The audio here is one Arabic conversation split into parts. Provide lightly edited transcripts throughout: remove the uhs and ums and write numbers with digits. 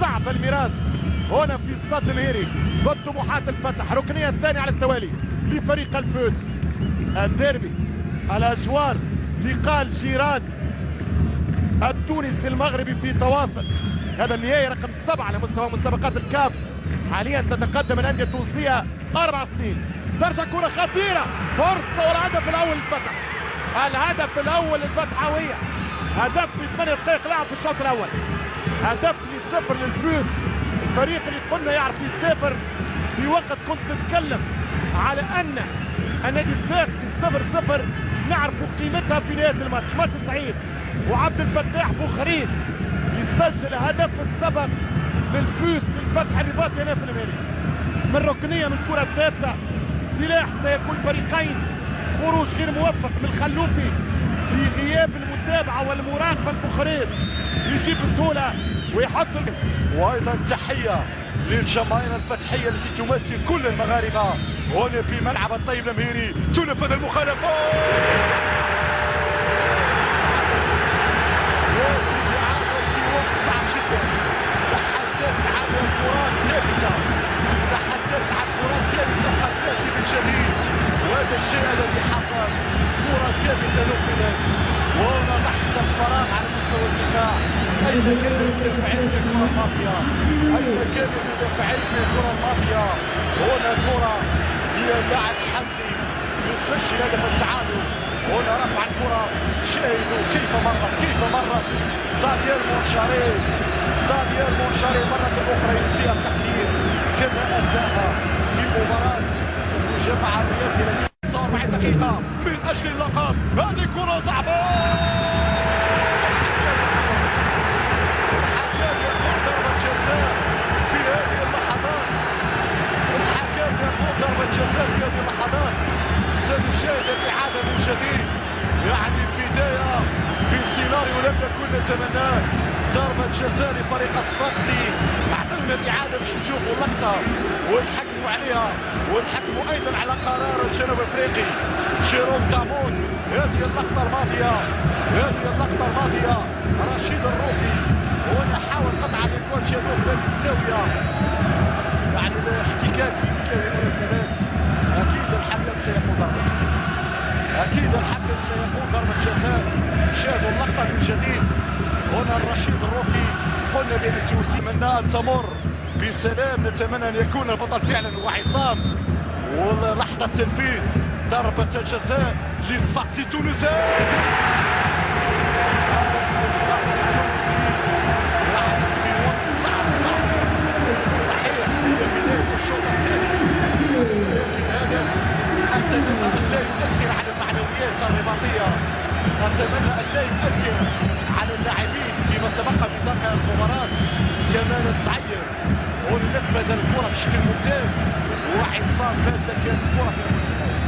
صعب الميراث هنا في استاد المهيري ضد طموحات الفتح. ركنية الثانية على التوالي لفريق الفوس. الديربي الأجوار لقاء الجيران التونسي المغربي في تواصل. هذا النهائي رقم 7 على مستوى مسابقات الكاف. حاليا تتقدم الأندية التونسية 4-2. درجة كرة خطيرة، فرصة والهدف الأول للفتح. الهدف الأول للفتحاوية، هدف في 8 دقائق لعب في الشوط الأول. هدف للصفر للفوس، الفريق اللي قلنا يعرف يسافر في وقت كنت تتكلم على أن النادي الصفاقسي 0-0 نعرف قيمتها في نهاية الماتش. ماتش سعيد، وعبد الفتاح بوخريس يسجل هدف السبق للفوس للفتح الرباطي هنا في المهري من ركنية من كرة ثابتة. سلاح سيكون فريقين. خروج غير موفق من الخلوفي في غياب المتابعة والمراقبة. البوخريس يجيب بسهولة ويحط وايضا تحية للجماهير الفتحية التي تمثل كل المغاربة هنا في ملعب الطيب المهيري. تنفذ المخالفة وتتعادل في وقت صعب جدا. تحدثت عن كرات ثابتة، تحدثت عن كرات ثابتة قد تأتي من جديد، وهذا الشيء الذي حصل. كرة ثابتة نفذت، وهنا لحظة فراغ على مستوى الدفاع. أين كان المدافعين في الكرة الماضية؟ أين كان المدافعين في الكرة الماضية؟ هنا كرة للاعب حمدي يسجل هدف التعادل. هنا رفع الكرة، شاهدوا كيف مرت دانيال مونشاري مرة أخرى يسيء التقدير كما أساها في مباراة الجماعة الرياضية 40 دقيقة من أجل اللقب. هذه كرة صعبة، الحكم يقول ضربة جزاء في هذه اللحظات. الحكم يقول ضربة جزاء في هذه اللحظات. سنشاهد الإعادة من جديد، يعني بداية في سيناريو لم نكن نتمناه. ضربة جزاء لفريق الصفاقسي. اعطينا الإعادة باش نشوفوا اللقطة ونحكموا عليها، ونحكموا أيضا على قرار الجنوب أفريقي جيروم دامون. هذه اللقطة الماضية رشيد الروكي وهنا حاول قطع الكرة جنوب هذه الزاوية. يعني الاحتكاك في مثل هذه المناسبات أكيد الحكم سيقول ضربة جزاء. شاهدوا اللقطة من جديد. هنا الرشيد الروكي قلنا بأن التونسي منا أن تمر بسلام. نتمنى أن يكون البطل فعلا هو عصام. ولحظة تنفيذ ضربة الجزاء لصفاقسي التونسي. لعب في وقت صعب صحيح، هي بداية الشوط الثاني، لكن هدف أتمنى أن لا يؤثر على المعنويات الرباطية. أتمنى أن لا يؤثر على اللاعبين فيما تبقى من دقائق المباراة. كمال السعير هنا نفذ الكرة بشكل ممتاز، وعصام فاتة كانت كرة في المتناول.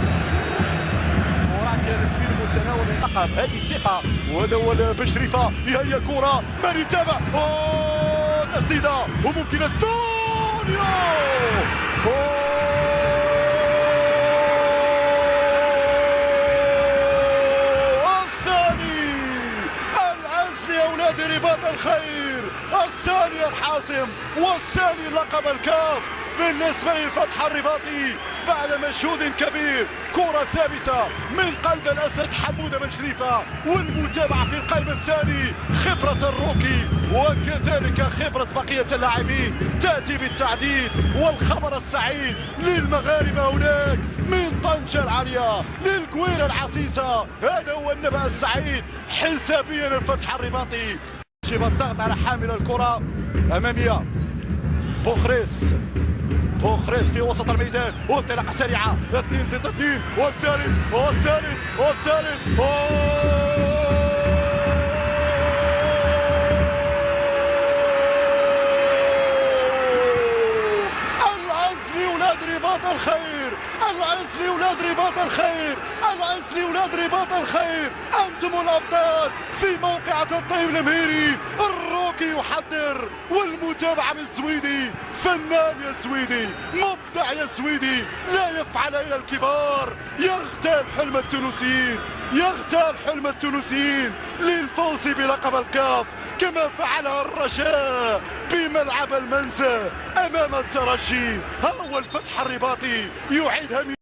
الكرة كانت في المتناول اللقب، هذه الثقة. وهذا هو بشريفة، هي كرة من يتابع. تسديدة وممكن الثانية. رباط الخير الثاني الحاسم، والثاني لقب الكاف بالنسبة للفتح الرباطي بعد مجهود كبير. كرة ثابتة من قلب الأسد حمودة بن شريفة، والمتابعة في القلب الثاني خبرة الروكي وكذلك خبرة بقية اللاعبين تأتي بالتعديل. والخبر السعيد للمغاربة هناك من طنجة العالية للكويرة العسيسة، هذا هو النبأ السعيد حسابيا الفتح الرباطي. يجب الضغط على حامل الكرة أمامية بوخريس في وسط الميدان، وانطلاقة سريعة 2 ضد 2 والثالث العزلي ولاد رباط الخير، العزلي ولاد رباط الخير، أنتم الأبطال في موقعة الطيب المهيري. الروكي يحضر والمتابعة من السويدي، فنان يا سويدي، مبدع يا سويدي، لا يفعل إلى الكبار، يغتال حلم التونسيين. يغتال حلم التونسيين للفوز بلقب الكاف كما فعلها الرجاء بملعب المنزه امام الترجي. ها هو الفتح الرباطي يعيدها